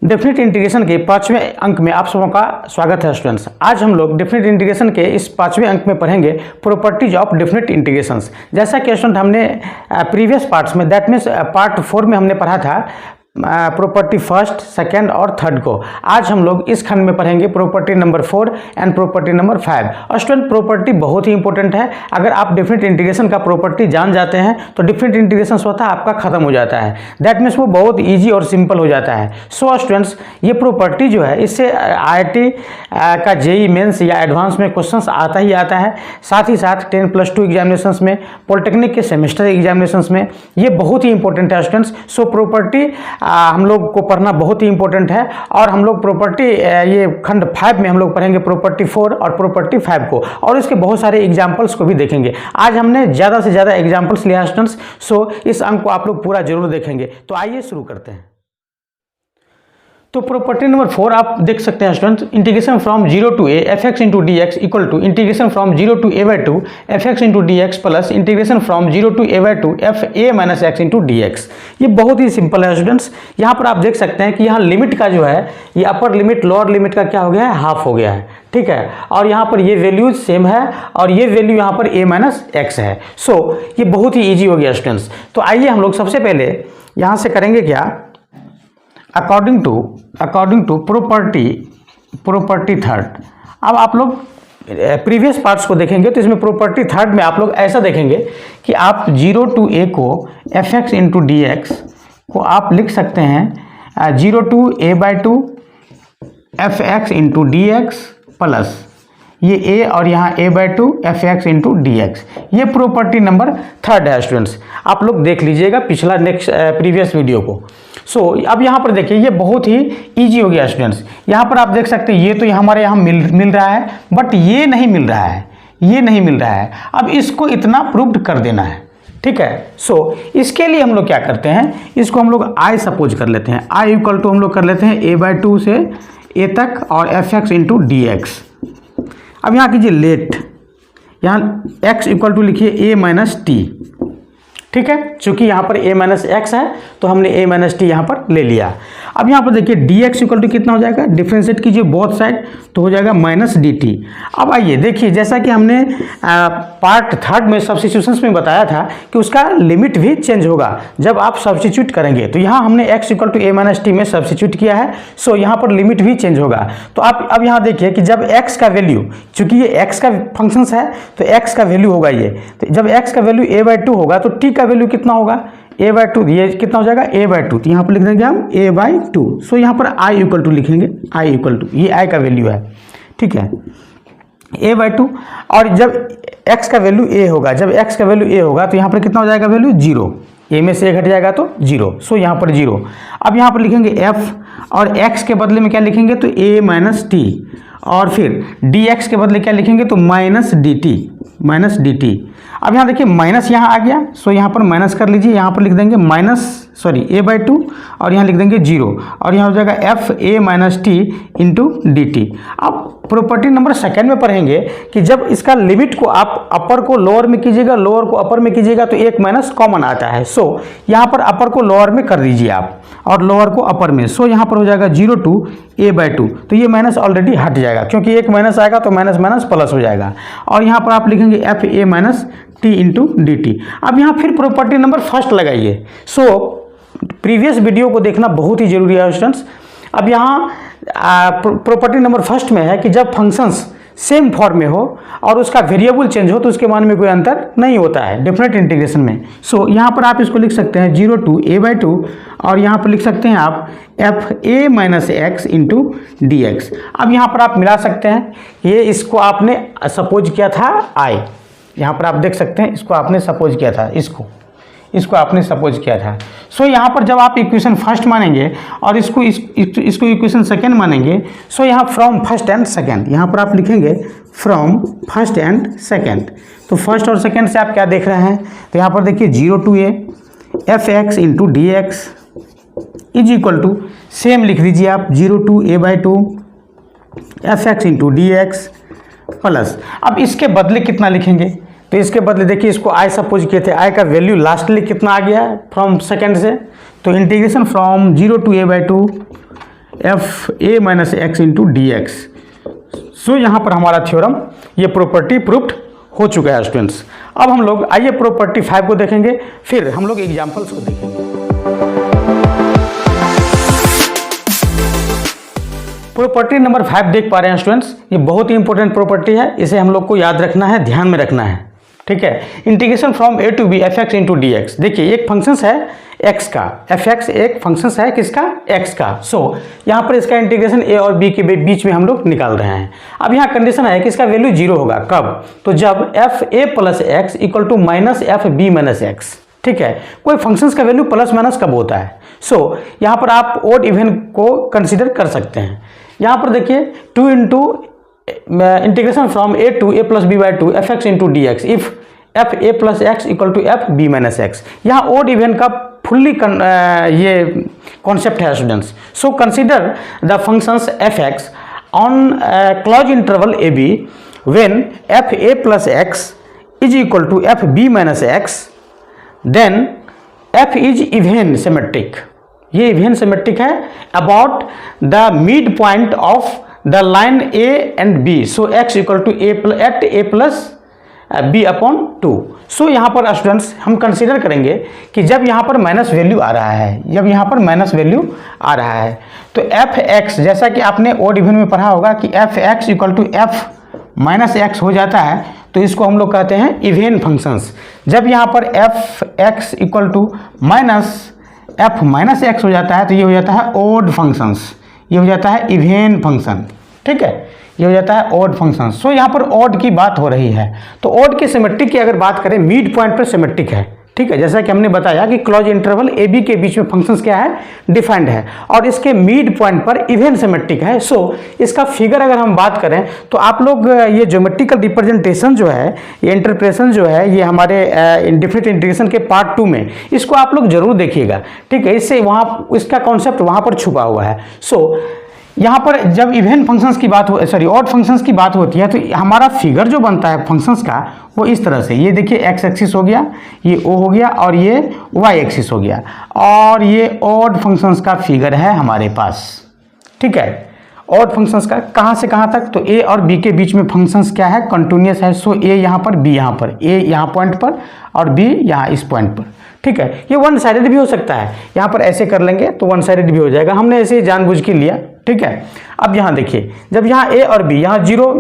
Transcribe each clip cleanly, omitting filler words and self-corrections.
Definite integration के 5वें अंक में आप सबों का स्वागत है स्टूडेंट्स। आज हम लोग डेफिनेट इंटीग्रेशन के इस 5वें अंक में पढ़ेंगे प्रॉपर्टीज ऑफ डेफिनेट इंटीग्रेशंस। जैसा कि स्टूडेंट हमने प्रीवियस पार्ट्स में दैट मीन्स पार्ट 4 में हमने पढ़ा था प्रॉपर्टी फर्स्ट, सेकंड और थर्ड को। आज हम लोग इस खंड में पढ़ेंगे property number 4 and property number 5। और स्टूडेंट प्रॉपर्टी बहुत ही इंपॉर्टेंट है। अगर आप डेफिनेट इंटीग्रेशन का प्रॉपर्टी जान जाते हैं तो डेफिनेट इंटीग्रेशन स्वतः आपका खत्म हो जाता है। दैट मीन्स वो बहुत ईजी और सिंपल हो जाता है। सो स्टूडेंट्स, ये प्रॉपर्टी जो है इससे IIT का JEE मेंस या एडवांस में क्वेश्चंस आता ही आता है। साथ ही साथ 10+2 एग्जामिनेशंस में, पॉलिटेक्निक के सेमेस्टर एग्जामिनेशंस में ये बहुत ही इंपॉर्टेंट है स्टूडेंट्स। सो प्रॉपर्टी हम लोग को पढ़ना बहुत ही इंपॉर्टेंट है। और हम लोग प्रॉपर्टी ये खंड 5 में हम लोग पढ़ेंगे प्रॉपर्टी 4 और प्रॉपर्टी 5 को, और इसके बहुत सारे एग्जाम्पल्स को भी देखेंगे। आज हमने ज़्यादा से ज़्यादा एग्जाम्पल्स लिया स्टूडेंट्स। सो इस अंक को आप लोग पूरा जरूर देखेंगे। तो आइए शुरू करते हैं। तो प्रॉपर्टी नंबर 4 आप देख सकते हैं students, integration from 0 to a fx into dx equal to integration from 0 to a/2 fx into dx plus integration from 0 to a/2 fa minus x into dx। ये बहुत ही सिंपल है स्टूडेंट्स। यहाँ पर आप देख सकते हैं कि यहाँ लिमिट का जो है ये अपर लिमिट लोअर लिमिट का क्या हो गया है, हाफ हो गया है, ठीक है। और यहाँ पर ये वैल्यूज सेम है और ये वैल्यू यहाँ पर a माइनस एक्स है। सो ये बहुत ही ईजी हो गया स्टूडेंट्स। तो आइए हम लोग सबसे पहले यहाँ से करेंगे क्या, अकॉर्डिंग टू प्रॉपर्टी थर्ड। अब आप लोग प्रीवियस पार्ट्स को देखेंगे तो इसमें प्रॉपर्टी थर्ड में आप लोग ऐसा देखेंगे कि आप 0 to a को fx into dx को आप लिख सकते हैं 0 to a/2 fx into dx plus ये a और यहाँ a/2 fx into dx। ये प्रॉपर्टी नंबर थर्ड है स्टूडेंट्स। आप लोग देख लीजिएगा पिछला प्रीवियस वीडियो को। सो अब यहाँ पर देखिए ये बहुत ही इजी हो गया स्टूडेंट्स। यहाँ पर आप देख सकते हैं ये तो हमारे यहाँ मिल रहा है, बट ये नहीं मिल रहा है, ये नहीं मिल रहा है। अब इसको इतना प्रूव्ड कर देना है, ठीक है। सो इसके लिए हम लोग क्या करते हैं, इसको हम लोग I सपोज कर लेते हैं। I इक्वल टू हम लोग कर लेते हैं a/2 से a तक और fx into dx। अब यहाँ कीजिए लेट, यहाँ x इक्वल टू लिखिए a माइनस टी, ठीक है। चूंकि यहाँ पर a माइनस एक्स है तो हमने a माइनस टी यहाँ पर ले लिया। अब यहाँ पर देखिए dx इक्वल टू कितना हो जाएगा, डिफ्रेंशिएट कीजिए बोथ साइड तो हो जाएगा माइनस dt। अब आइए देखिए, जैसा कि हमने पार्ट थर्ड में सब्स्टिट्यूशंस में बताया था कि उसका लिमिट भी चेंज होगा जब आप सब्स्टिट्यूट करेंगे। तो यहाँ हमने x equal to a minus T में सब्स्टिट्यूट किया है। सो यहाँ पर लिमिट भी चेंज होगा। तो आप अब यहाँ देखिए कि जब x का वैल्यू, चूंकि ये x का फंक्शंस है तो x का वैल्यू होगा ये, तो जब x का वैल्यू a/2 होगा तो t का वैल्यू कितना होगा, a/2। ये कितना हो जाएगा a/2, तो यहाँ पर लिख देंगे हम a/2। सो यहाँ पर I इक्वल टू लिखेंगे, I इक्वल टू ये I का वैल्यू है, ठीक है, a/2। और जब x का वैल्यू a होगा, जब x का वैल्यू a होगा तो यहाँ पर कितना हो जाएगा वैल्यू 0, a में से a घट जाएगा तो 0। सो यहाँ पर 0। अब यहाँ पर लिखेंगे f और x के बदले में क्या लिखेंगे तो a माइनस टी, और फिर dx के बदले क्या लिखेंगे तो माइनस dt। अब यहाँ देखिए माइनस यहाँ आ गया, सो यहाँ पर माइनस कर लीजिए, यहाँ पर लिख देंगे a/2 और यहाँ लिख देंगे 0 और यहाँ हो जाएगा fa minus T into dt। अब प्रॉपर्टी नंबर सेकंड में पढ़ेंगे कि जब इसका लिमिट को आप अपर को लोअर में कीजिएगा, लोअर को अपर में कीजिएगा तो एक माइनस कॉमन आता है। सो यहाँ पर अपर को लोअर में कर दीजिए आप और लोअर को अपर में। सो यहाँ पर हो जाएगा 0 to a/2, तो ये माइनस ऑलरेडी हट जाएगा क्योंकि एक माइनस आएगा तो माइनस माइनस प्लस हो जाएगा। और यहाँ पर आप लिखेंगे fa minus T into dt। अब यहाँ फिर प्रॉपर्टी नंबर फर्स्ट लगाइए। सो प्रीवियस वीडियो को देखना बहुत ही जरूरी है स्टूडेंट्स। अब यहाँ प्रॉपर्टी नंबर फर्स्ट में है कि जब फंक्शंस सेम फॉर्म में हो और उसका वेरिएबल चेंज हो तो उसके मान में कोई अंतर नहीं होता है डेफिनेट इंटीग्रेशन में। सो यहाँ पर आप इसको लिख सकते हैं 0 to a/2 और यहाँ पर लिख सकते हैं आप fa minus X into dx। अब यहाँ पर आप मिला सकते हैं, ये इसको आपने सपोज किया था I, यहाँ पर आप देख सकते हैं इसको आपने सपोज किया था, इसको आपने सपोज किया था। सो यहाँ पर जब आप इक्वेशन फर्स्ट मानेंगे और इसको इक्वेशन सेकंड मानेंगे, सो यहाँ फ्रॉम फर्स्ट एंड सेकंड, यहाँ पर आप लिखेंगे फ्रॉम फर्स्ट एंड सेकंड। तो फर्स्ट और सेकंड से आप क्या देख रहे हैं, तो यहाँ पर देखिए 0 to a fx into dx is equal to same लिख दीजिए आप 0 to a/2 fx into dx plus, अब इसके बदले कितना लिखेंगे तो इसके बदले देखिए इसको I सपोज किए थे, I का वैल्यू लास्टली कितना आ गया है फ्रॉम सेकंड से, तो integration from 0 to a/2 F A minus X into D X. So यहाँ पर हमारा थ्योरम ये प्रॉपर्टी प्रूव्ड हो चुका है स्टूडेंट्स। अब हम लोग आइए प्रॉपर्टी 5 को देखेंगे, फिर हम लोग एग्जाम्पल्स को देखेंगे। प्रॉपर्टी नंबर 5 देख पा रहे हैं स्टूडेंट्स, ये बहुत ही इंपॉर्टेंट प्रॉपर्टी है, इसे हम लोग को याद रखना है, ध्यान में रखना है, ठीक है। Integration from A to B F X into D X. देखिए एक फंक्शंस है एक्स का, एफ एक्स एक फंक्शंस है किसका, एक्स का। सो यहाँ पर इसका इंटीग्रेशन ए और बी के बीच में हम लोग निकाल रहे हैं। अब यहाँ कंडीशन है कि इसका वैल्यू 0 होगा, कब, तो जब F A plus X equal to minus F B minus X, ठीक है। कोई फंक्शंस का वैल्यू प्लस माइनस कब होता है। सो यहाँ पर आप ओड इवन को कंसिडर कर सकते हैं। यहाँ पर देखिए 2 into integration from A to A plus B by two F X into D X if F A plus X equal to F B minus X. यहाँ ओड इवन का fully ये कॉन्सेप्ट है students. So consider the functions F X on close interval A B when F A plus X is equal to F B minus X, then F is even symmetric. ये even symmetric है about the mid point of the line A and B. So X equal to at A plus B upon 2। So यहाँ पर students हम consider करेंगे कि जब यहाँ पर माइनस वैल्यू आ रहा है, जब यहाँ पर माइनस वैल्यू आ रहा है तो एफ एक्स, जैसा कि आपने ओड इवन में पढ़ा होगा कि F X equal to F minus X हो जाता है, तो इसको हम लोग कहते हैं इवन फंक्शंस। जब यहाँ पर F X equal to minus F minus X हो जाता है तो ये हो जाता है ओड फंक्शंस, ये हो जाता है इवन फंक्शन, ठीक है, ये हो जाता है ओड फंक्शन। सो यहाँ पर ओड की बात हो रही है, तो ओड के सिमेट्रिक की अगर बात करें मिड पॉइंट पर सिमेट्रिक है, ठीक है। जैसा कि हमने बताया कि क्लोज इंटरवल ए बी के बीच में फंक्शंस क्या है, डिफाइंड है, और इसके मिड पॉइंट पर इवन सिमेट्रिक है। सो इसका फिगर अगर हम बात करें तो आप लोग ये ज्योमेट्रिकल रिप्रेजेंटेशन जो है, ये इंटरप्रेशन जो है, ये हमारे डिफरेंट इंटीग्रेशन के पार्ट 2 में इसको आप लोग जरूर देखिएगा, ठीक है। इससे वहाँ इसका कॉन्सेप्ट वहाँ पर छुपा हुआ है। सो यहाँ पर जब इवन फंक्शंस की बात हो, सॉरी ऑड फंक्शंस की बात होती है, तो हमारा फिगर जो बनता है फंक्शंस का वो इस तरह से, ये देखिए एक्स एक्सिस हो गया, ये ओ हो गया, और ये वाई एक्सिस हो गया, और ये ऑड फंक्शंस का फिगर है हमारे पास, ठीक है। ऑड फंक्शंस का कहाँ से कहाँ तक, तो ए और बी के बीच में फंक्शंस क्या है, कंटिन्यूस है। सो ए यहाँ पर, बी यहाँ पर, ए यहाँ पॉइंट पर और बी यहाँ इस पॉइंट पर, ठीक है। ये वन साइडेड भी हो सकता है, यहाँ पर ऐसे कर लेंगे तो वन साइडेड भी हो जाएगा, हमने ऐसे जानबूझ के लिया, ठीक है। अब यहाँ देखिए जब यहाँ ए और बी, यहाँ 0,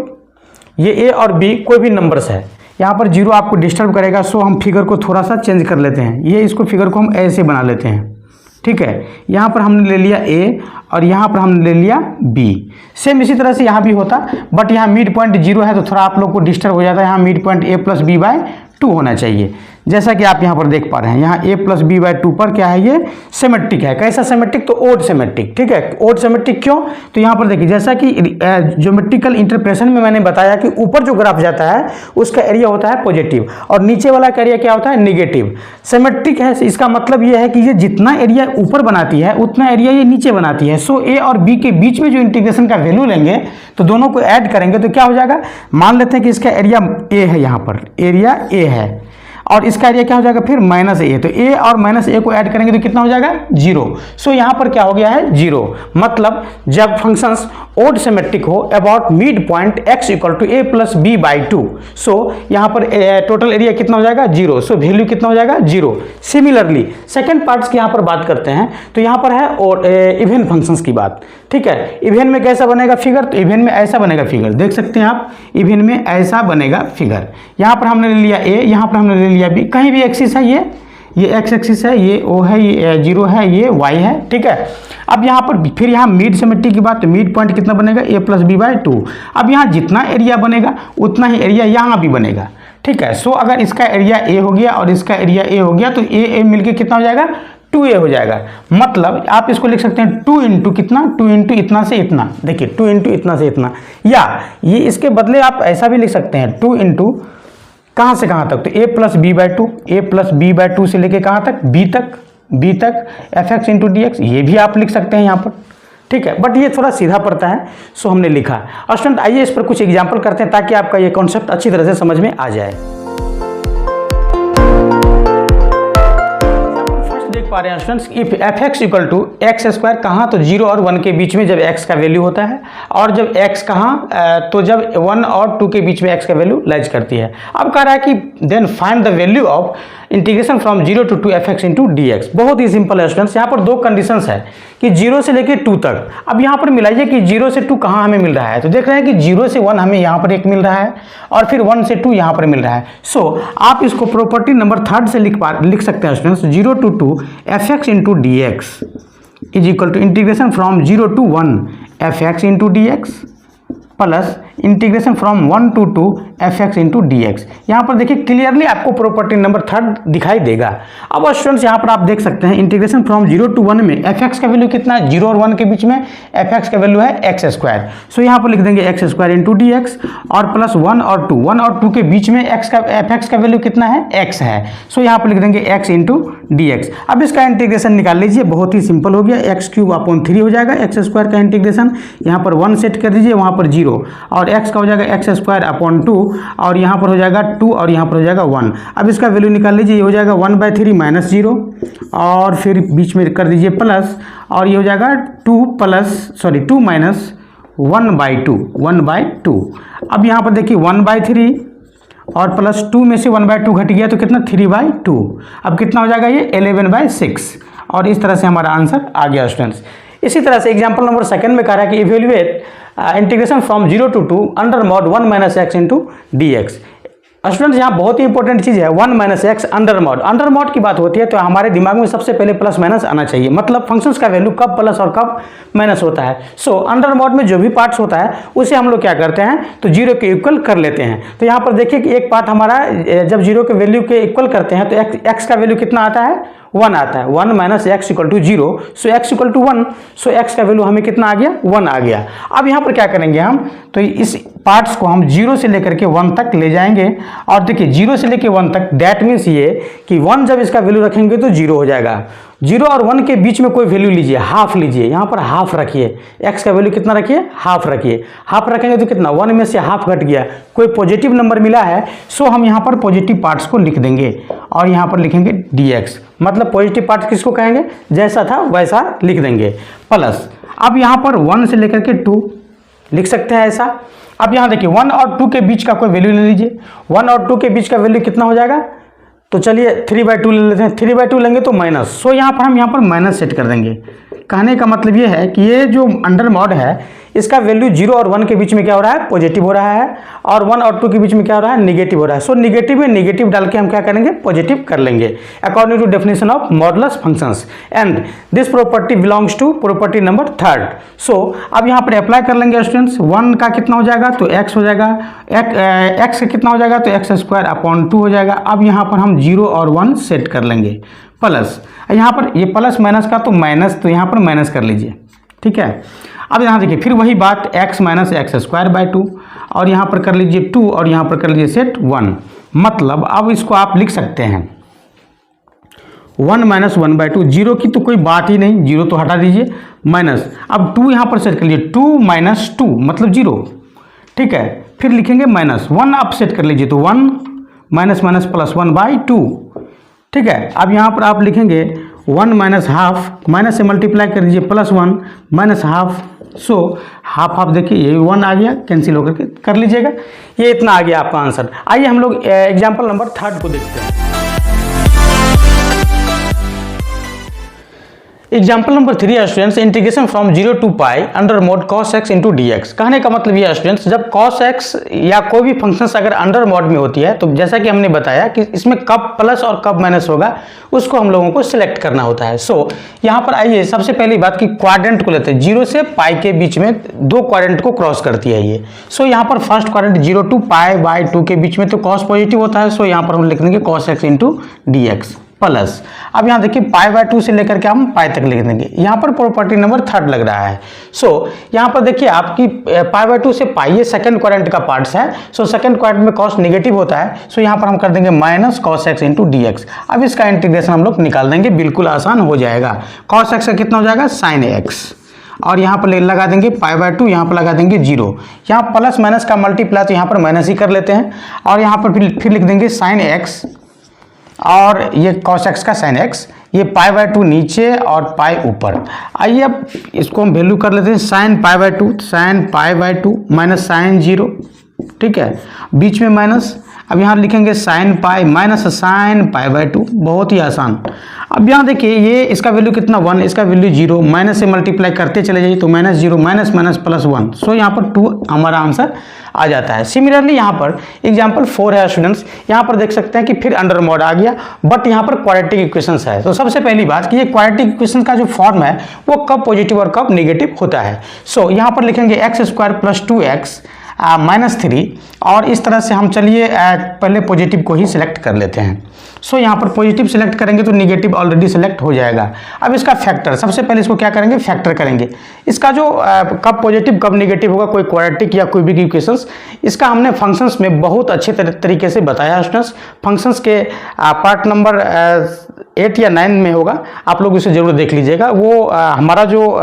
ये ए और बी कोई भी नंबर्स है, यहाँ पर 0 आपको डिस्टर्ब करेगा। सो हम फिगर को थोड़ा सा चेंज कर लेते हैं, ये इसको फिगर को हम ऐसे बना लेते हैं, ठीक है। यहाँ पर हमने ले लिया ए और यहाँ पर हमने ले लिया बी। सेम इसी तरह से यहाँ भी होता, बट यहाँ मिड पॉइंट 0 है तो थोड़ा आप लोग को डिस्टर्ब हो जाता है। यहाँ mid point A plus B by 2 होना चाहिए, जैसा कि आप यहाँ पर देख पा रहे हैं। यहाँ a प्लस बी बाई 2 पर क्या है, ये सिमेट्रिक है। कैसा सिमेट्रिक, तो ओड सिमेट्रिक, ठीक है। ओड सिमेट्रिक क्यों, तो यहाँ पर देखिए जैसा कि ज्योमेट्रिकल इंटरप्रेशन में मैंने बताया कि ऊपर जो ग्राफ जाता है उसका एरिया होता है पॉजिटिव और नीचे वाला का एरिया क्या होता है, निगेटिव। सिमेट्रिक है, इसका मतलब ये है कि ये जितना एरिया ऊपर बनाती है उतना एरिया ये नीचे बनाती है। सो ए और बी के बीच में जो इंटीग्रेशन का वैल्यू लेंगे तो दोनों को ऐड करेंगे तो क्या हो जाएगा, मान लेते हैं कि इसका एरिया ए है, यहाँ पर एरिया ए है और इसका एरिया क्या हो जाएगा फिर माइनस ए, तो ए और माइनस ए को ऐड करेंगे तो कितना हो जाएगा, 0। सो यहाँ पर क्या हो गया है, 0। मतलब जब फंक्शंस ओड सिमेट्रिक हो about mid point x equal to A plus B by 2, so यहाँ पर टोटल एरिया कितना हो जाएगा, 0। सो वैल्यू कितना हो जाएगा, 0। सिमिलरली सेकेंड पार्ट्स की यहाँ पर बात करते हैं तो यहाँ पर है और इवन फंक्शंस की बात, ठीक है। इवन में कैसा बनेगा फिगर, तो इवन में ऐसा बनेगा फिगर, देख सकते हैं आप, इवन में ऐसा बनेगा फिगर। यहाँ पर हमने ले लिया ए, यहाँ पर हमने ले लिया बी, कहीं भी एक्सिस है, ये एक्स एक्सिस है, ये ओ है, ये 0 है, ये वाई है, ठीक है। अब यहाँ पर फिर यहाँ मिड सिमेट्रिक की बात, तो मिड पॉइंट कितना बनेगा, ए प्लस बी बाई 2। अब यहाँ जितना एरिया बनेगा उतना ही एरिया यहाँ भी बनेगा, ठीक है। सो अगर इसका एरिया ए हो गया और इसका एरिया ए हो गया तो ए मिलके कितना हो जाएगा, 2a हो जाएगा। मतलब आप इसको लिख सकते हैं 2 इंटू कितना, 2 इंटू इतना से इतना, देखिए 2 इंटू इतना से इतना, या ये इसके बदले आप ऐसा भी लिख सकते हैं 2 इंटू कहाँ से कहाँ तक, तो a plus B by 2, A plus B by 2 से लेके कहाँ तक, b तक F X into D X, ये भी आप लिख सकते हैं यहाँ पर, ठीक है। बट ये थोड़ा सीधा पड़ता है, सो हमने लिखा। स्टूडेंट आइए इस पर कुछ एग्जाम्पल करते हैं ताकि आपका ये कॉन्सेप्ट अच्छी तरह से समझ में आ जाए। पा रहे हैं students, if F X equal to X square कहाँ, तो 0 और 1 के बीच में जब x का वैल्यू होता है, और जब x कहाँ, तो जब 1 और 2 के बीच में x का वैल्यू लाइज करती है। अब कह रहा है कि then find the value of integration from 0 to 2 F X into D X. बहुत ही सिंपल है स्टूडेंट्स, यहाँ पर दो कंडीशंस है कि 0 से लेकर 2 तक। अब यहाँ पर मिलाइए कि 0 से 2 कहाँ हमें मिल रहा है, तो देख रहे हैं कि 0 से 1 हमें यहाँ पर एक मिल रहा है और फिर 1 से 2 यहाँ पर मिल रहा है। सो आप इसको प्रॉपर्टी नंबर 3 से लिख सकते हैं students, 0 to 2 F X into D X is equal to integration from 0 to 1 F X into D X plus integration from 1 to 2 F X into D X. यहाँ पर देखिए क्लियरली आपको प्रॉपर्टी नंबर 3 दिखाई देगा। अब स्टूडेंट्स यहाँ पर आप देख सकते हैं इंटीग्रेशन फ्रॉम 0 to 1 में एफ एक्स का वैल्यू कितना है, 0 और 1 के बीच में एफ एक्स का वैल्यू है एक्स स्क्वायर। सो यहाँ पर लिख देंगे x square into D x और प्लस 1 और 2 के बीच में एफ एक्स का वैल्यू कितना है, एक्स है। सो यहाँ पर लिख देंगे एक्स इंटू डी एक्स। अब इसका इंटीग्रेशन निकाल लीजिए, बहुत ही सिंपल हो गया, एक्स क्यूब अपॉन 3 हो जाएगा एक्स स्क्वायर का इंटीग्रेशन। यहाँ पर 1 सेट कर दीजिए, वहाँ पर 0 और एक्स का हो जाएगा एक्स स्क्वायर अपॉन 2 और यहाँ पर हो जाएगा 2 और यहाँ पर हो जाएगा 1। अब इसका वैल्यू निकाल लीजिए, ये हो जाएगा 1/3 माइनस 0 और फिर बीच में कर दीजिए प्लस और ये हो जाएगा 2 माइनस 1/2। अब यहाँ पर देखिए 1/3 और प्लस 2 में से 1/2 घट गया तो कितना 3/2। अब कितना हो जाएगा ये 11/6 और इस तरह से हमारा आंसर आ गया स्टूडेंट्स। इसी तरह से एग्जाम्पल नंबर 2 में कह रहा है कि evaluate integration from 0 to 2 under mod 1 minus X into D x. Students यहाँ बहुत ही इंपॉर्टेंट चीज़ है 1 माइनस एक्स अंडर मॉड की बात होती है तो हमारे दिमाग में सबसे पहले प्लस माइनस आना चाहिए, मतलब फंक्शंस का वैल्यू कब प्लस और कब माइनस होता है। सो अंडर मॉड में जो भी पार्ट्स होता है उसे हम लोग क्या करते हैं तो 0 के इक्वल कर लेते हैं। तो यहाँ पर देखिए कि एक पार्ट हमारा जब 0 के वैल्यू के इक्वल करते हैं तो एक्स का वैल्यू कितना आता है 1 आता है, 1 minus X equal to 0, so X equal to 1, so X का वैल्यू हमें कितना आ गया 1 आ गया। अब यहाँ पर क्या करेंगे हम तो इस पार्ट्स को हम 0 से लेकर के 1 तक ले जाएंगे और देखिए 0 से लेकर 1 तक दैट मीन्स ये कि 1 जब इसका वैल्यू रखेंगे तो 0 हो जाएगा। 0 और 1 के बीच में कोई वैल्यू लीजिए, हाफ लीजिए, यहाँ पर हाफ रखिए, एक्स का वैल्यू कितना रखिए हाफ रखिए, हाफ रखेंगे तो कितना 1 में से हाफ घट गया, कोई पॉजिटिव नंबर मिला है। सो हम यहाँ पर पॉजिटिव पार्ट्स को लिख देंगे और यहाँ पर लिखेंगे dx, मतलब पॉजिटिव पार्ट किसको कहेंगे जैसा था वैसा लिख देंगे प्लस। अब यहाँ पर 1 से लेकर के 2 लिख सकते हैं ऐसा। अब यहाँ देखिए 1 और 2 के बीच का कोई वैल्यू ले लीजिए, 1 और 2 के बीच का वैल्यू कितना हो जाएगा तो चलिए 3/2 ले लेते हैं, 3/2 लेंगे तो माइनस। सो यहाँ पर हम यहाँ पर माइनस सेट कर देंगे। कहने का मतलब ये है कि ये जो अंडर मॉड है इसका वैल्यू 0 और 1 के बीच में क्या हो रहा है पॉजिटिव हो रहा है और 1 और 2 के बीच में क्या हो रहा है नेगेटिव हो रहा है। सो नेगेटिव में नेगेटिव डाल के हम क्या करेंगे पॉजिटिव कर लेंगे according to definition of modulus functions and this property belongs to property number 3। सो अब यहाँ पर अप्लाई कर लेंगे स्टूडेंट्स, 1 का कितना हो जाएगा तो x हो जाएगा, x का कितना हो जाएगा तो एक्स स्क्वायर अपॉन 2 हो जाएगा। अब यहाँ पर हम 0 और 1 सेट कर लेंगे प्लस, यहाँ पर ये प्लस माइनस का तो माइनस, तो यहाँ पर माइनस कर लीजिए, ठीक है। अब यहाँ देखिए फिर वही बात x minus x square by 2 और यहाँ पर कर लीजिए 2 और यहाँ पर कर लीजिए सेट 1, मतलब अब इसको आप लिख सकते हैं 1 माइनस 1/2, 0 की तो कोई बात ही नहीं, 0 तो हटा दीजिए माइनस, अब 2 यहाँ पर सेट कर लीजिए 2 माइनस 2 मतलब 0, ठीक है। फिर लिखेंगे माइनस 1 आप सेट कर लीजिए तो 1 माइनस माइनस प्लस 1/2, ठीक है। अब यहाँ पर आप लिखेंगे 1 माइनस हाफ, माइनस से मल्टीप्लाई कर दीजिए plus 1 minus half, so half half देखिए ये 1 आ गया, कैंसिल होकर के कर लीजिएगा, ये इतना आ गया आपका आंसर। आइए हम लोग एग्जाम्पल नंबर 3 को देखते हैं। Example number 3 students integration from 0 to pi under mode cos x into D x. कहने का मतलब ये स्टूडेंट्स जब cos x या कोई भी फंक्शंस अगर अंडर मोड में होती है तो जैसा कि हमने बताया कि इसमें कब प्लस और कब माइनस होगा उसको हम लोगों को सिलेक्ट करना होता है। सो यहाँ पर आइए सबसे पहली बात कि क्वाड्रेंट को लेते हैं, 0 से पाई के बीच में 2 क्वाड्रेंट को क्रॉस करती है ये। सो यहाँ पर फर्स्ट क्वाड्रेंट 0 to पाई/2 के बीच में तो cos पॉजिटिव होता है, सो यहाँ पर हम लिख देंगे cos x into D X plus. अब यहाँ देखिए पाई/2 से लेकर के हम पाई तक लिख देंगे, यहाँ पर प्रॉपर्टी नंबर 3 लग रहा है। सो यहाँ पर देखिए आपकी पाई/2 से पाई ये सेकंड क्वाड्रेंट का पार्ट्स है, सो सेकंड क्वाड्रेंट में कॉस नेगेटिव होता है, सो यहाँ पर हम कर देंगे minus cos x into D x. अब इसका इंटीग्रेशन हम लोग निकाल देंगे, बिल्कुल आसान हो जाएगा। cos x का कितना हो जाएगा sin x और यहाँ पर लगा देंगे पाई/2, यहाँ पर लगा देंगे 0, यहाँ प्लस माइनस का मल्टीप्लाई तो यहाँ पर माइनस ही कर लेते हैं और यहाँ पर फिर लिख देंगे sin x और ये cos x का sin x ये π/2 नीचे और पाई ऊपर। आइए अब इसको हम वैल्यू कर लेते हैं sin π/2, sin π/2 माइनस sin 0, ठीक है, बीच में माइनस। अब यहाँ लिखेंगे sin पाई माइनस sin π/2, बहुत ही आसान। अब यहाँ देखिए ये इसका वैल्यू कितना 1, इसका वैल्यू 0, माइनस से मल्टीप्लाई करते चले जाइए तो माइनस 0 माइनस माइनस प्लस 1, सो यहाँ पर 2 हमारा आंसर आ जाता है। सिमिलरली यहाँ पर एग्जाम्पल 4 है स्टूडेंट्स, यहाँ पर देख सकते हैं कि फिर अंडर मॉड आ गया, बट यहाँ पर क्वाड्रेटिक इक्वेशंस है। तो सबसे पहली बात कि ये क्वाड्रेटिक इक्वेशन का जो फॉर्म है वो कब पॉजिटिव और कब नेगेटिव होता है। सो यहाँ पर लिखेंगे x² + 2x -3, और इस तरह से हम चलिए पहले पॉजिटिव को ही सिलेक्ट कर लेते हैं। सो यहाँ पर पॉजिटिव सिलेक्ट करेंगे तो नेगेटिव ऑलरेडी सिलेक्ट हो जाएगा। अब इसका फैक्टर, सबसे पहले इसको क्या करेंगे, फैक्टर करेंगे। इसका जो कब पॉजिटिव कब नेगेटिव होगा कोई क्वाड्रेटिक या कोई भी इक्वेशंस, इसका हमने फंक्शंस में बहुत अच्छे तरीके से बताया स्टूडेंट्स। फंक्शंस के पार्ट नंबर 8 या 9 में होगा, आप लोग उसे जरूर देख लीजिएगा। वो हमारा जो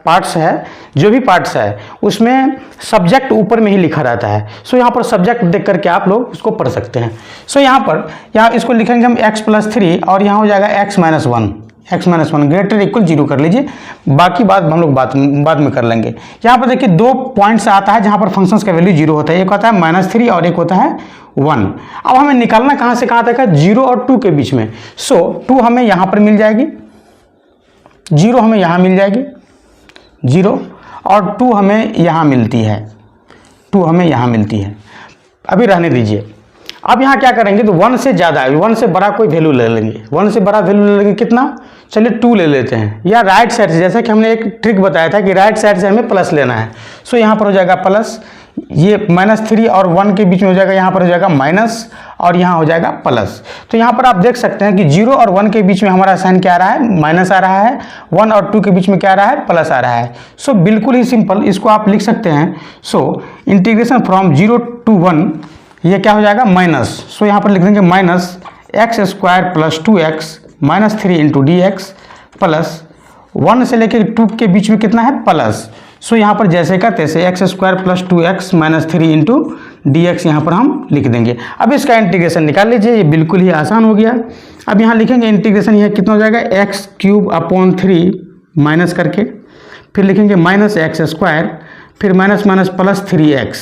पार्ट्स है, जो भी पार्ट्स है उसमें सब्जेक्ट ऊपर में ही लिखा रहता है। सो यहाँ पर सब्जेक्ट देख करके आप लोग उसको पढ़ सकते हैं। सो यहाँ इसको लिखेंगे हम x + 3 और यहाँ हो जाएगा x - 1 ग्रेटर इक्वल 0 कर लीजिए, बाकी बात हम लोग बाद में कर लेंगे। यहाँ पर देखिए 2 पॉइंट्स आता है जहाँ पर फंक्शंस का वैल्यू 0 होता है, एक होता है -3 और एक होता है 1। अब हमें निकालना कहाँ से कहाँ तक है, 0 और 2 के बीच में। सो 2 हमें यहाँ पर मिल जाएगी, 0 हमें यहाँ मिल जाएगी 0, और 2 हमें यहाँ मिलती है, 2 हमें यहाँ मिलती है। अभी रहने दीजिए। अब यहाँ क्या करेंगे तो 1 से ज़्यादा, 1 से बड़ा कोई वैल्यू ले लेंगे, 1 से बड़ा वैल्यू ले लेंगे कितना, चलिए 2 ले लेते हैं, या राइट साइड से, जैसा कि हमने एक ट्रिक बताया था कि राइट साइड से हमें प्लस लेना है। सो यहाँ पर हो जाएगा प्लस, ये -3 और 1 के बीच में हो जाएगा, यहाँ पर हो जाएगा माइनस और यहाँ हो जाएगा प्लस। तो यहाँ पर आप देख सकते हैं कि 0 और 1 के बीच में हमारा साइन क्या आ रहा है, माइनस आ रहा है, 1 और 2 के बीच में क्या आ रहा है, प्लस आ रहा है। सो बिल्कुल ही सिंपल, इसको आप लिख सकते हैं। सो इंटीग्रेशन फ्रॉम 0 to 1, ये क्या हो जाएगा माइनस। सो यहाँ पर लिख देंगे -x² + 2x -3 × dx प्लस 1 से लेकर 2 के बीच में कितना है, प्लस। सो यहाँ पर जैसे का तैसे x² + 2x -3 × dx यहाँ पर हम लिख देंगे। अब इसका इंटीग्रेशन निकाल लीजिए, ये बिल्कुल ही आसान हो गया। अब यहाँ लिखेंगे इंटीग्रेशन, यह कितना हो जाएगा, x³ माइनस करके, फिर लिखेंगे -x², फिर माइनस माइनस प्लस 3x,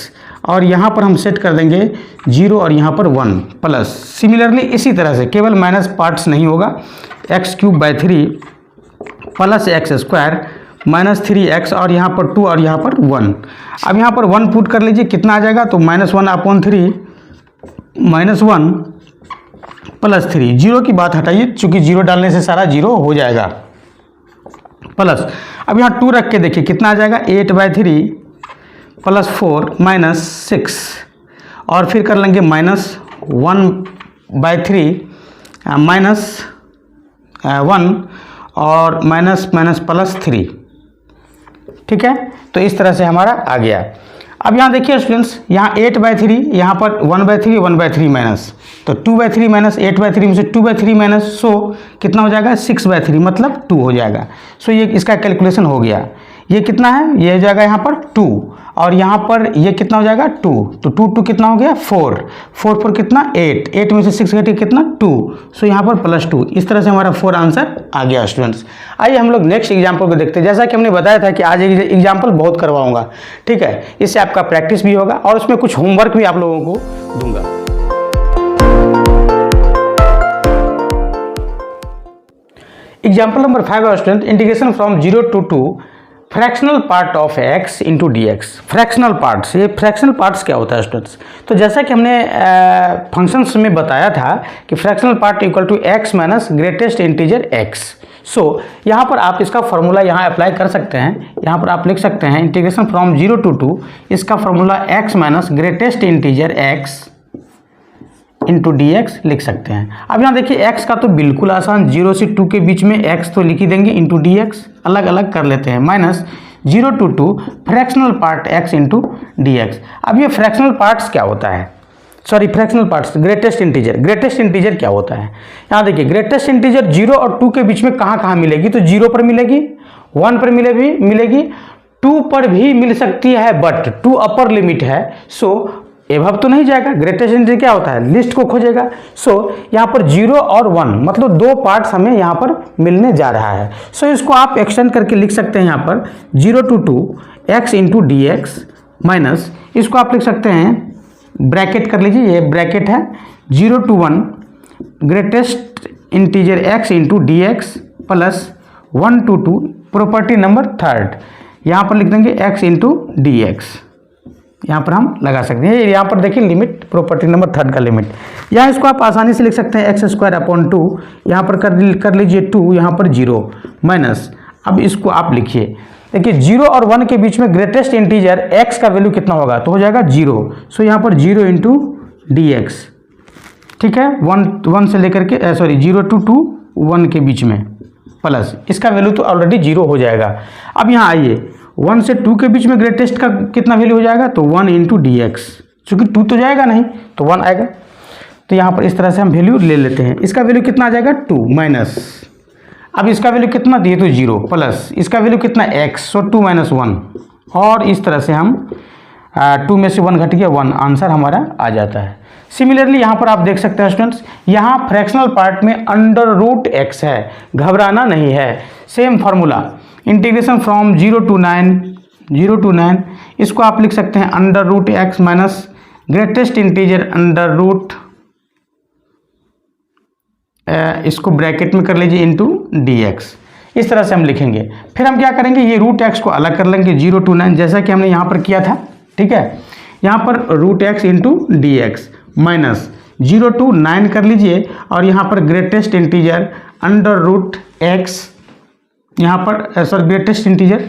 और यहाँ पर हम सेट कर देंगे 0 और यहाँ पर 1 प्लस। सिमिलरली इसी तरह से केवल माइनस पार्ट्स नहीं होगा, x³ + x² -3x और यहाँ पर 2 और यहाँ पर 1। अब यहाँ पर 1 पुट कर लीजिए, कितना आ जाएगा तो -1/3 -1 + 3। 0 की बात हटाइए, चूँकि 0 डालने से सारा 0 हो जाएगा, प्लस। अब यहाँ 2 रख के देखिए कितना आ जाएगा, 8/3 + 4 -6, और फिर कर लेंगे -1/3 -1 और माइनस माइनस प्लस 3, ठीक है। तो इस तरह से हमारा आ गया। अब यहाँ देखिए स्टूडेंट्स, यहाँ 8/3, यहाँ पर 1/3 1/3 माइनस, तो 2/3 माइनस 8/3 में से 2/3 माइनस, सो कितना हो जाएगा 6/3, मतलब 2 हो जाएगा। सो ये इसका कैलकुलेशन हो गया। ये कितना है, ये हो जाएगा यहाँ पर 2, और यहाँ पर ये कितना हो जाएगा 2, तो 2 कितना हो गया 4 4 कितना 8 में से 6 घटे कितना 2, सो यहाँ पर +2। इस तरह से हमारा 4 आंसर आ गया स्टूडेंट्स। आइए हम लोग नेक्स्ट एग्जाम्पल को देखते हैं। जैसा कि हमने बताया था कि आज एग्जाम्पल बहुत करवाऊंगा, ठीक है, इससे आपका प्रैक्टिस भी होगा और उसमें कुछ होमवर्क भी आप लोगों को दूंगा। Example number 5 student, integration from 0 to 2 fractional part of x into D x. Fractional parts, ये फ्रैक्शनल पार्ट्स क्या होता है स्टूडेंट्स, तो जैसा कि हमने फंक्शंस में बताया था कि fractional part equal to x minus greatest integer x। So यहाँ पर आप इसका फॉर्मूला यहाँ अप्लाई कर सकते हैं। यहाँ पर आप लिख सकते हैं इंटीग्रेशन फ्रॉम 0 to 2, इसका formula x minus greatest integer x into D x लिख सकते हैं। अब यहाँ देखिए x का तो बिल्कुल आसान, 0 से 2 के बीच में x तो लिख ही देंगे, इंटू डी एक्स अलग अलग कर लेते हैं, minus 0 to 2 fractional part x into D x. अब ये फ्रैक्शनल पार्ट्स क्या होता है, sorry fractional parts, greatest integer. Greatest integer क्या होता है, यहाँ देखिए ग्रेटेस्ट इंटीजर 0 और 2 के बीच में कहाँ कहाँ मिलेगी, तो 0 पर मिलेगी, 1 पर मिलेगी, 2 पर भी मिल सकती है, बट 2 अपर लिमिट है। सो एभव तो नहीं जाएगा, ग्रेटेस्ट इंटीजर क्या होता है, लिस्ट को खोजेगा। सो यहाँ पर 0 और 1 मतलब दो पार्ट्स हमें यहाँ पर मिलने जा रहा है। सो इसको आप एक्सटेंड करके लिख सकते हैं यहाँ पर 0 to 2 x into D x minus, इसको आप लिख सकते हैं ब्रैकेट कर लीजिए, ये ब्रैकेट है 0 to 1 greatest integer x into D X plus 1 to 2 property number third, यहाँ पर लिख देंगे x इंटू डी एक्स, यहाँ पर हम लगा सकते हैं। यहाँ पर देखिए लिमिट प्रॉपर्टी नंबर थर्ड का लिमिट, यहाँ इसको आप आसानी से लिख सकते हैं x² 2, यहाँ पर कर लीजिए 2, यहाँ पर 0 माइनस, अब इसको आप लिखिए, देखिए 0 और 1 के बीच में ग्रेटेस्ट इंटीजर x का वैल्यू कितना होगा, तो हो जाएगा 0। सो यहाँ पर 0 इंटू डी एक्स, ठीक है, 1 से लेकर के 0 to 2 1 के बीच में प्लस, इसका वैल्यू तो ऑलरेडी 0 हो जाएगा। अब यहाँ आइए 1 से 2 के बीच में ग्रेटेस्ट का कितना वैल्यू हो जाएगा, तो 1 इंटू डी एक्स, चूँकि 2 तो जाएगा नहीं तो 1 आएगा, तो यहाँ पर इस तरह से हम वैल्यू ले लेते हैं। इसका वैल्यू कितना आ जाएगा 2 माइनस, अब इसका वैल्यू कितना दिए तो 0 प्लस, इसका वैल्यू कितना x, सो 2 - 1, और इस तरह से हम 2 में से 1 घट गया 1, आंसर हमारा आ जाता है। सिमिलरली यहाँ पर आप देख सकते हैं स्टूडेंट्स, यहाँ फ्रैक्शनल पार्ट में √x है, घबराना नहीं है, same formula integration from 0 to 9, इसको आप लिख सकते हैं √x माइनस ग्रेटेस्ट इंटीजर इसको ब्रैकेट में कर लीजिए इंटू डी एक्स, इस तरह से हम लिखेंगे। फिर हम क्या करेंगे, ये √x को अलग कर लेंगे 0 to 9 जैसा कि हमने यहाँ पर किया था, ठीक है, यहाँ पर √x into D x minus 0 to 9 कर लीजिए, और यहाँ पर ग्रेटेस्ट इंटीजर √x, यहाँ पर ग्रेटेस्ट इंटीजर,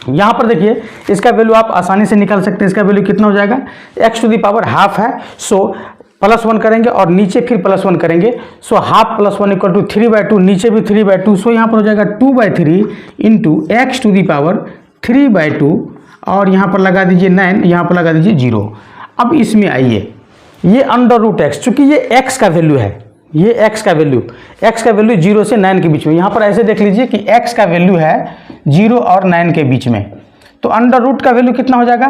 यहाँ पर देखिए इसका वैल्यू आप आसानी से निकाल सकते हैं। इसका वैल्यू कितना हो जाएगा, x⁻½ है, सो +1 करेंगे और नीचे फिर +1 करेंगे, सो ½ + 1 = 3/2, नीचे भी 3/2, सो यहाँ पर हो जाएगा 2/3 इंटू x⁻³ और यहाँ पर लगा दीजिए 9, यहाँ पर लगा दीजिए 0। अब इसमें आइए, ये √x, चूँकि ये x का वैल्यू है, ये x का वैल्यू 0 से 9 के बीच में, यहाँ पर ऐसे देख लीजिए कि x का वैल्यू है 0 और 9 के बीच में, तो √ का वैल्यू कितना हो जाएगा,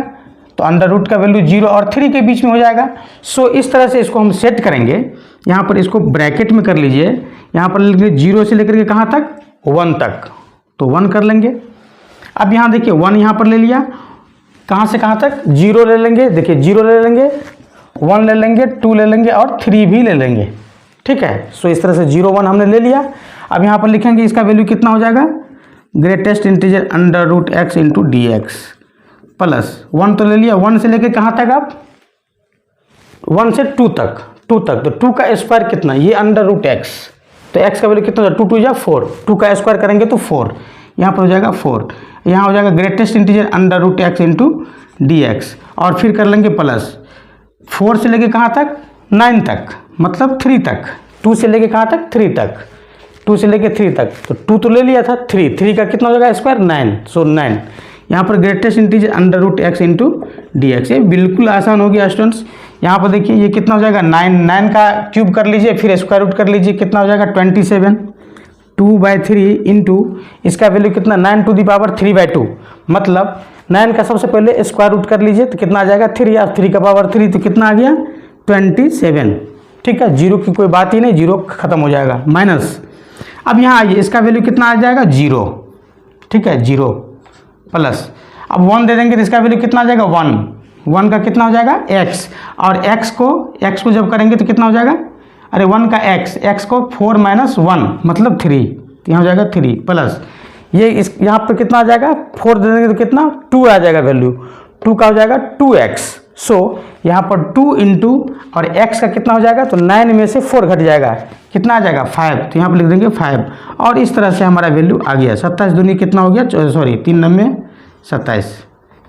तो √ का वैल्यू 0 और 3 के बीच में हो जाएगा। सो इस तरह से इसको हम सेट करेंगे, यहाँ पर इसको ब्रैकेट में कर लीजिए, यहाँ पर लिख लीजिए 0 से लेकर के कहाँ तक, 1 तक, तो 1 कर लेंगे। अब यहाँ देखिए 1 यहाँ पर ले लिया, कहाँ से कहाँ तक, 0 ले लेंगे, देखिए 0 ले लेंगे, 1 ले लेंगे, 2 ले लेंगे और 3 भी ले लेंगे, ठीक है। सो इस तरह से 0 1 हमने ले लिया। अब यहाँ पर लिखेंगे इसका वैल्यू कितना हो जाएगा, greatest integer √x into D X plus 1 तो ले लिया, 1 से लेकर कहाँ तक आप, 1 से 2 तक, तो 2 का स्क्वायर कितना, ये √x, तो x का वैल्यू कितना हो जाएगा, 2 × 2 = 4, 2 का स्क्वायर करेंगे तो 4, यहाँ पर हो जाएगा 4, यहाँ हो जाएगा greatest integer √x into D x, और फिर कर लेंगे प्लस 4 से लेके कहाँ तक, 9 तक, मतलब 3 तक, 2 से लेके कहाँ तक, 3 तक, 2 से लेके 3 तक, तो 2 तो ले लिया था, 3 का कितना हो जाएगा स्क्वायर, 9, सो 9, यहाँ पर greatest integer √x into D X. ये बिल्कुल आसान हो गया स्टूडेंट्स। यहाँ पर देखिए ये कितना हो जाएगा, 9 का क्यूब कर लीजिए, फिर स्क्वायर रूट कर लीजिए, कितना हो जाएगा 27, 2/3 इंटू इसका वैल्यू कितना, 9⁻³ मतलब 9 का सबसे पहले स्क्वायर रूट कर लीजिए, तो कितना आ जाएगा 3, या 3⁻³ तो कितना आ गया 27, ठीक है, 0 की कोई बात ही नहीं, 0 खत्म हो जाएगा माइनस। अब यहाँ आइए, इसका वैल्यू कितना आ जाएगा 0, ठीक है, 0 प्लस, अब 1 दे देंगे तो इसका वैल्यू कितना आ जाएगा 1 का कितना हो जाएगा x, और x को जब करेंगे तो कितना हो जाएगा, अरे 1 का x को 4 - 1 मतलब 3, तो यहाँ हो जाएगा 3 प्लस ये यहाँ पर कितना आ जाएगा, 4 दे देंगे तो कितना 2 आ जाएगा वैल्यू, 2 का हो जाएगा 2x, सो यहाँ पर 2 इंटू और x का कितना हो जाएगा, तो 9 में से 4 घट जाएगा, कितना आ जाएगा 5, तो यहाँ पर लिख देंगे 5, और इस तरह से हमारा वैल्यू आ गया। 27 दूनी कितना हो गया, 3 9 27,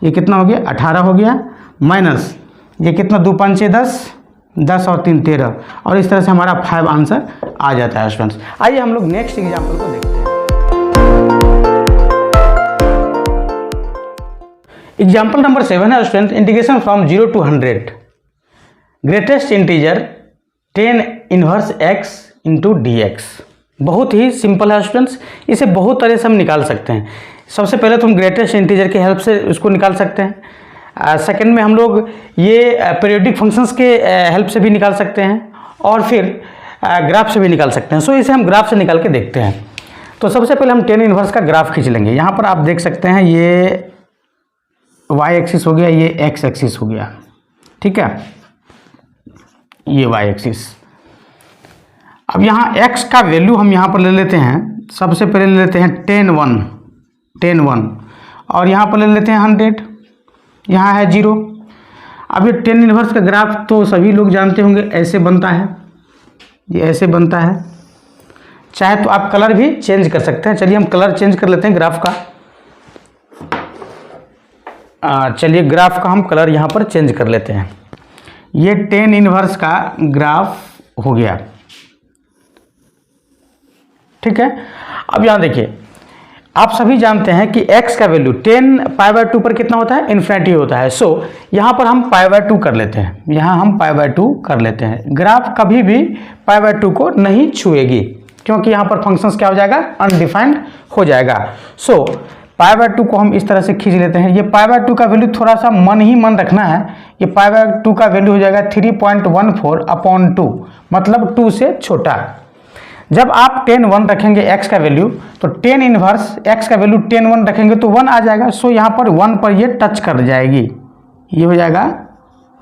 ये कितना हो गया 18 हो गया, माइनस ये कितना 2 5 10, 10 और 3 13, और इस तरह से हमारा 5 आंसर आ जाता है स्टूडेंट्स। आइए हम लोग नेक्स्ट एग्जाम्पल को देखते हैं। एग्जाम्पल नंबर 7 है student, integration from 0 to 100 greatest integer 10 inverse x into D X. बहुत ही सिंपल है स्टूडेंट्स, इसे बहुत तरह से हम निकाल सकते हैं। सबसे पहले तो हम ग्रेटेस्ट इंटीजर की हेल्प से उसको निकाल सकते हैं। सेकंड में हम लोग ये पीरियोडिक फंक्शंस के हेल्प से भी निकाल सकते हैं और फिर ग्राफ से भी निकाल सकते हैं। सो इसे हम ग्राफ से निकाल के देखते हैं। तो सबसे पहले हम टेन इनवर्स का ग्राफ खींच लेंगे। यहाँ पर आप देख सकते हैं ये y एक्सिस हो गया, ये x एक्सिस हो गया, ठीक है, ये y एक्सिस। अब यहाँ x का वैल्यू हम यहाँ पर ले लेते हैं। सबसे पहले ले लेते हैं 10 1 और यहाँ पर ले लेते हैं 100, यहाँ है 0। अब ये टेन इनवर्स का ग्राफ तो सभी लोग जानते होंगे, ऐसे बनता है, ये ऐसे बनता है। चाहे तो आप कलर भी चेंज कर सकते हैं। चलिए हम कलर चेंज कर लेते हैं ग्राफ का। चलिए ग्राफ का हम कलर यहाँ पर चेंज कर लेते हैं। ये टेन इनवर्स का ग्राफ हो गया, ठीक है। अब यहाँ देखिए, आप सभी जानते हैं कि x का वैल्यू 10π/2 पर कितना होता है, इन्फिनिटी होता है। सो यहाँ पर हम π/2 कर लेते हैं, यहाँ हम π/2 कर लेते हैं। ग्राफ कभी भी π/2 को नहीं छुएगी क्योंकि यहाँ पर फंक्शंस क्या हो जाएगा, अनडिफाइंड हो जाएगा। सो π/2 को हम इस तरह से खींच लेते हैं। ये π/2 का वैल्यू थोड़ा सा मन ही मन रखना है। ये π/2 का वैल्यू हो जाएगा 3.14/2, मतलब 2 से छोटा। जब आप 10 1 रखेंगे x का वैल्यू, तो 10 इनवर्स x का वैल्यू 10 1 रखेंगे तो 1 आ जाएगा। सो यहाँ पर 1 पर ये टच कर जाएगी, ये हो जाएगा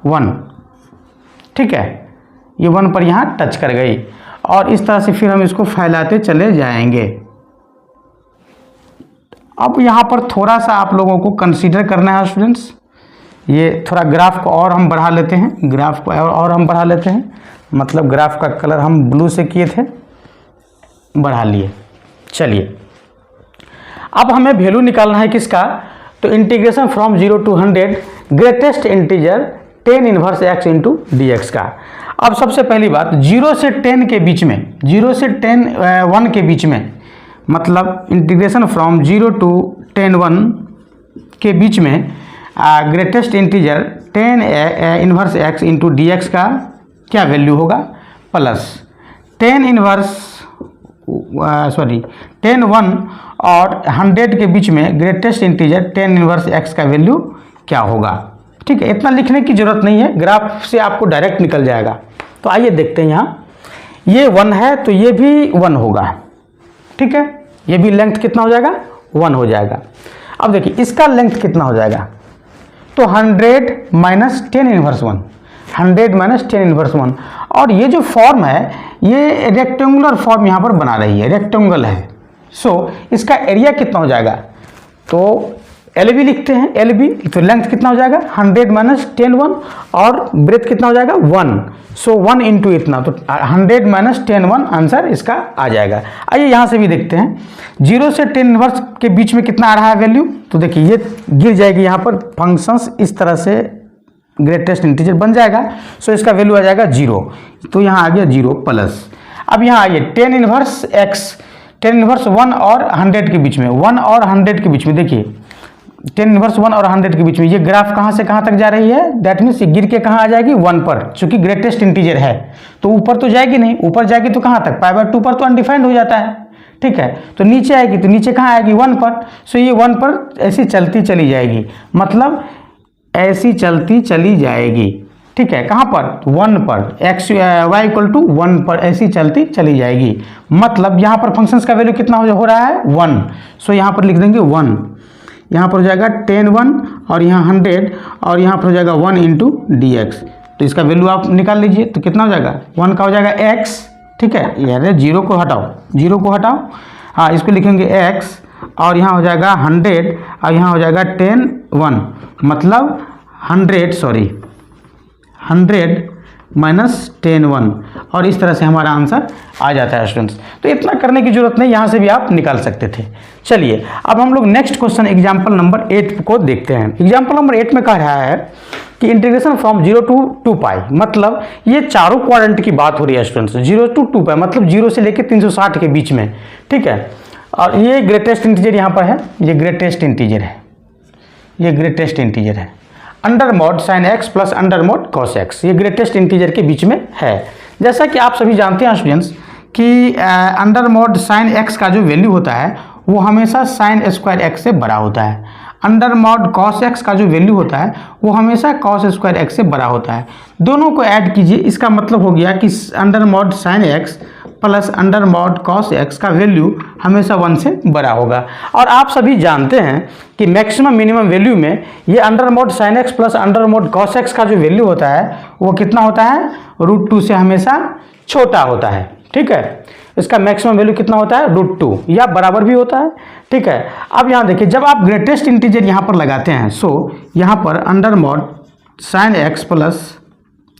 1, ठीक है, ये 1 पर यहाँ टच कर गई। और इस तरह से फिर हम इसको फैलाते चले जाएंगे। अब यहाँ पर थोड़ा सा आप लोगों को कंसीडर करना है स्टूडेंट्स, ये थोड़ा ग्राफ को और हम बढ़ा लेते हैं, ग्राफ को और हम बढ़ा लेते हैं। मतलब ग्राफ का कलर हम ब्लू से किए थे, बढ़ा लिए। चलिए अब हमें वैल्यू निकालना है किसका, तो integration from 0 to 100 greatest integer 10 inverse x into D x का। अब सबसे पहली बात, 0 से 10 के बीच में, 0 से 10 1 के बीच में, मतलब इंटीग्रेशन फ्रॉम 0 to 10 1 के बीच में greatest integer 10 inverse x into D x का क्या वैल्यू होगा, प्लस 10 इनवर्स 10 1 और 100 के बीच में ग्रेटेस्ट इंटीजर 10 इनवर्स x का वैल्यू क्या होगा। ठीक है, इतना लिखने की जरूरत नहीं है, ग्राफ से आपको डायरेक्ट निकल जाएगा। तो आइए देखते हैं, यहाँ ये 1 है तो ये भी 1 होगा, ठीक है, ये भी लेंथ कितना हो जाएगा, 1 हो जाएगा। अब देखिए इसका लेंथ कितना हो जाएगा, तो 100 माइनस 10 इनवर्स 1, 100 माइनस 10 इनवर्स 1। और ये जो फॉर्म है ये रेक्टेंगुलर फॉर्म यहाँ पर बना रही है, रेक्टेंगल है। सो इसका एरिया कितना हो जाएगा, तो एल बी लिखते हैं, एल बी, तो लेंथ कितना हो जाएगा 100 माइनस 10 1 और ब्रेथ कितना हो जाएगा 1। सो 1 इंटू इतना, तो 100 माइनस 10 1 आंसर इसका आ जाएगा। आइए यहाँ से भी देखते हैं, 0 से 10 इनवर्स के बीच में कितना आ रहा है वैल्यू, तो देखिए ये गिर जाएगी यहाँ पर, फंक्शंस इस तरह से ग्रेटेस्ट इंटीजर बन जाएगा। सो इसका वैल्यू आ जाएगा 0, तो यहाँ आ गया 0 प्लस। अब यहाँ आइए 10 इनवर्स x, 10 इनवर्स 1 और 100 के बीच में, 1 और 100 के बीच में, देखिए 10 इनवर्स 1 और 100 के बीच में ये ग्राफ कहाँ से कहाँ तक जा रही है, दैट मीन्स ये गिर के कहाँ आ जाएगी 1 पर, चूंकि ग्रेटेस्ट इंटीजर है तो ऊपर तो जाएगी नहीं, ऊपर जाएगी तो कहाँ तक, π/2 पर तो अनडिफाइंड हो जाता है, ठीक है। तो नीचे आएगी तो नीचे कहाँ आएगी 1 पर। सो ये 1 पर ऐसी चलती चली जाएगी, मतलब ऐसी चलती चली जाएगी, ठीक है, कहाँ पर 1 पर, x y इक्वल टू 1 पर ऐसी चलती चली जाएगी। मतलब यहाँ पर फंक्शंस का वैल्यू कितना हो रहा है 1। सो यहाँ पर लिख देंगे 1, यहाँ पर हो जाएगा 10 1 और यहाँ 100 और यहाँ पर हो जाएगा 1 इंटू डी एक्स। तो इसका वैल्यू आप निकाल लीजिए, तो कितना हो जाएगा 1 का हो जाएगा x, ठीक है, यार 0 को हटाओ, 0 को हटाओ, हाँ इसको लिखेंगे x और यहाँ हो जाएगा 100 और यहाँ हो जाएगा 10 1, मतलब 100 माइनस 10 1, और इस तरह से हमारा आंसर आ जाता है स्टूडेंट्स। तो इतना करने की जरूरत नहीं, यहाँ से भी आप निकाल सकते थे। चलिए अब हम लोग नेक्स्ट क्वेश्चन एग्जाम्पल नंबर 8 को देखते हैं। एग्जाम्पल नंबर 8 में कह रहा है कि इंटीग्रेशन फ्रॉम 0 to 2π, मतलब ये चारों क्वाड्रेंट की बात हो रही है स्टूडेंट्स, 0 to 2π मतलब 0 से लेकर 360 के बीच में, ठीक है। और ये ग्रेटेस्ट इंटीजर यहाँ पर है, ये ग्रेटेस्ट इंटीजर है, ये ग्रेटेस्ट इंटीजर है, under mod sine x plus under mod cos x, ये ग्रेटेस्ट इंटीजर के बीच में है। जैसा कि आप सभी जानते हैं स्टूडेंट्स कि अंडर मॉड साइन x का जो वैल्यू होता है वो हमेशा साइन स्क्वायर x से बड़ा होता है। अंडर मॉड कॉस एक्स का जो वैल्यू होता है वो हमेशा कॉस स्क्वायर एक्स से बड़ा होता है। दोनों को ऐड कीजिए, इसका मतलब हो गया कि under mod sine x plus under mod cos x का वैल्यू हमेशा 1 से बड़ा होगा। और आप सभी जानते हैं कि मैक्सिमम मिनिमम वैल्यू में ये under mod sine x plus under mod cos x का जो वैल्यू होता है वो कितना होता है, √2 से हमेशा छोटा होता है। ठीक है, इसका मैक्सिमम वैल्यू कितना होता है, √2 या बराबर भी होता है। ठीक है, अब यहाँ देखिए जब आप ग्रेटेस्ट इंटीजर यहाँ पर लगाते हैं, सो यहाँ पर under mod sine x plus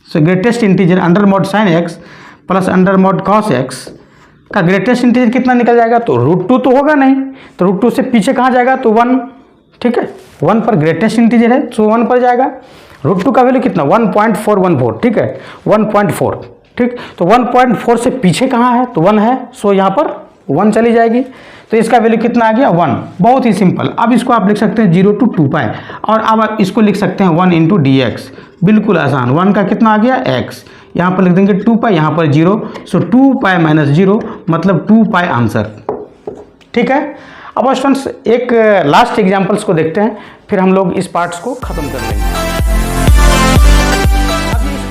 greatest integer under mod sine x plus under mod cos x का ग्रेटेस्ट इंटीजर कितना निकल जाएगा, तो √2 तो होगा नहीं, तो √2 से पीछे कहाँ जाएगा, तो 1। ठीक है, 1 पर ग्रेटेस्ट इंटीजर है तो 1 पर जाएगा। √2 का वैल्यू कितना, 1.414। ठीक है, 1.4। ठीक, तो 1.4 से पीछे कहाँ है, तो 1 है, सो यहाँ पर 1 चली जाएगी, तो इसका वैल्यू कितना आ गया, 1। बहुत ही सिंपल। अब इसको आप लिख सकते हैं 0 to 2π, और अब आप इसको लिख सकते हैं 1 × dx। बिल्कुल आसान। 1 का कितना आ गया, x, यहाँ पर लिख देंगे 2π, यहाँ पर 0, सो 2π - 0 मतलब 2π आंसर। ठीक है, अब स्टूडेंट्स एक लास्ट एग्जाम्पल्स को देखते हैं, फिर हम लोग इस पार्ट्स को खत्म कर लेंगे।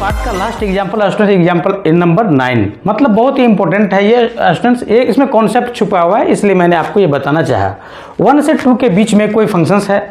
पार्ट का last example student example number 9, मतलब बहुत ही इंपॉर्टेंट है ये स्टूडेंट्स। एक इसमें कॉन्सेप्ट छुपा हुआ है, इसलिए मैंने आपको ये बताना चाहा। 1 से 2 के बीच में कोई फंक्शंस है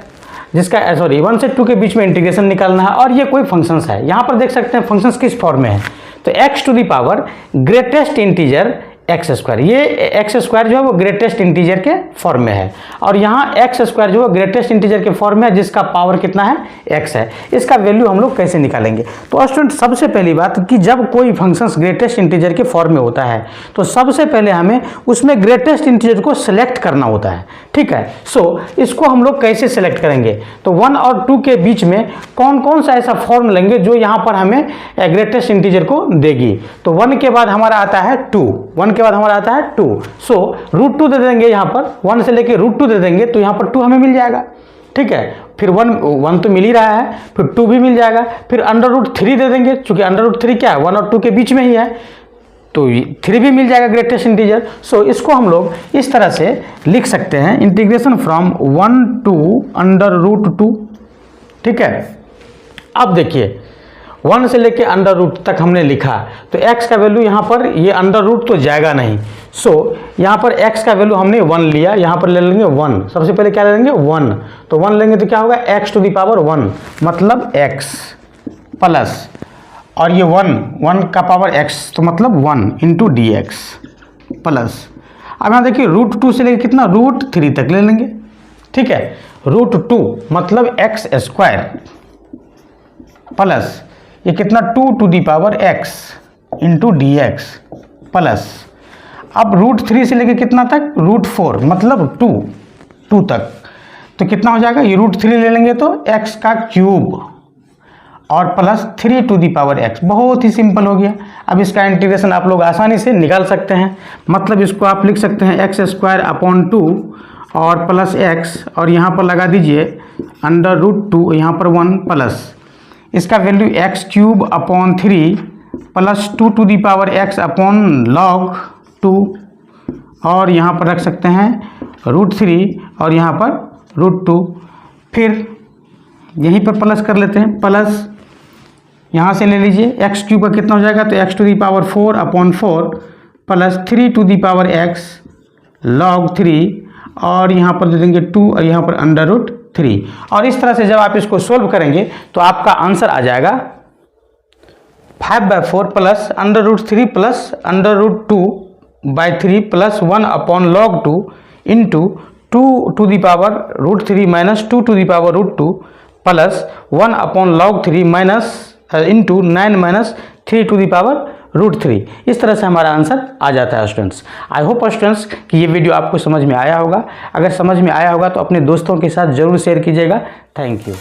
जिसका 1 से 2 के बीच में इंटीग्रेशन निकालना है, और ये कोई फंक्शंस है। यहाँ पर देख सकते हैं फंक्शंस किस फॉर्म में है, तो x⁴ ग्रेटेस्ट इंटीजर x², ये x² जो है वो ग्रेटेस्ट इंटीजर के फॉर्म में है, और यहाँ x² जो है ग्रेटेस्ट इंटीजर के फॉर्म में है, जिसका पावर कितना है, x है। इसका वैल्यू हम लोग कैसे निकालेंगे, तो स्टूडेंट सबसे पहली बात कि जब कोई फंक्शंस ग्रेटेस्ट इंटीजर के फॉर्म में होता है तो सबसे पहले हमें उसमें ग्रेटेस्ट इंटीजर को सिलेक्ट करना होता है। ठीक है, सो इसको हम लोग कैसे सिलेक्ट करेंगे, तो 1 और 2 के बीच में कौन कौन सा ऐसा फॉर्म लेंगे जो यहाँ पर हमें ग्रेटेस्ट इंटीजर को देगी, तो 1 के बाद हमारा आता है 2, 1 के बाद हमारा आता है 2, सो √2 दे देंगे यहाँ पर, 1 से लेके √2 दे देंगे तो यहाँ पर 2 हमें मिल जाएगा। ठीक है, फिर 1 तो मिल ही रहा है, फिर 2 भी मिल जाएगा, फिर √3 दे देंगे, चूंकि √3 क्या है, 1 और 2 के बीच में ही है, तो 3 भी मिल जाएगा ग्रेटेस्ट इंटीजर। सो इसको हम लोग इस तरह से लिख सकते हैं, इंटीग्रेशन फ्रॉम 1 to √2। ठीक है, अब देखिए 1 से लेके √2 तक हमने लिखा, तो x का वैल्यू यहाँ पर ये √2 तो जाएगा नहीं, सो यहाँ पर x का वैल्यू हमने 1 लिया, यहाँ पर ले लेंगे 1। सबसे पहले क्या ले लेंगे, 1, तो 1 लेंगे तो क्या होगा, x⁴ मतलब x प्लस, और ये 1 का पावर x तो मतलब 1 × dx प्लस। अब यहाँ देखिए √2 से लेके कितना, √3 तक ले लेंगे। ठीक है, √2 मतलब x² प्लस ये कितना, 2⁴x × dx प्लस, अब √3 से लेके कितना तक, √4 मतलब 2 तक, तो कितना हो जाएगा, ये √3 ले लेंगे तो x³ और प्लस 3⁴x। बहुत ही सिंपल हो गया। अब इसका इंटीग्रेशन आप लोग आसानी से निकाल सकते हैं, मतलब इसको आप लिख सकते हैं x² 2 और प्लस x, और यहाँ पर लगा दीजिए √2, यहाँ पर 1 प्लस इसका value x³ 3 plus 2⁴x log 2, और यहाँ पर रख सकते हैं √3 और यहाँ पर √2, फिर यहीं पर प्लस कर लेते हैं, प्लस यहाँ से ले लीजिए x³ का कितना हो जाएगा, तो x⁴/4 प्लस 3⁴x log 3, और यहाँ पर दे देंगे 2 और यहाँ पर √3, और इस तरह से जब आप इसको सोल्व करेंगे तो आपका आंसर आ जाएगा 5/4 plus √3 plus √2/3 plus 1 log 2 into 2⁻√3 minus 2⁻√2 plus 1 log 3 minus into 9 minus 3⁻√3। इस तरह से हमारा आंसर आ जाता है स्टूडेंट्स। आई होप स्टूडेंट्स कि ये वीडियो आपको समझ में आया होगा। अगर समझ में आया होगा तो अपने दोस्तों के साथ ज़रूर शेयर कीजिएगा। Thank you.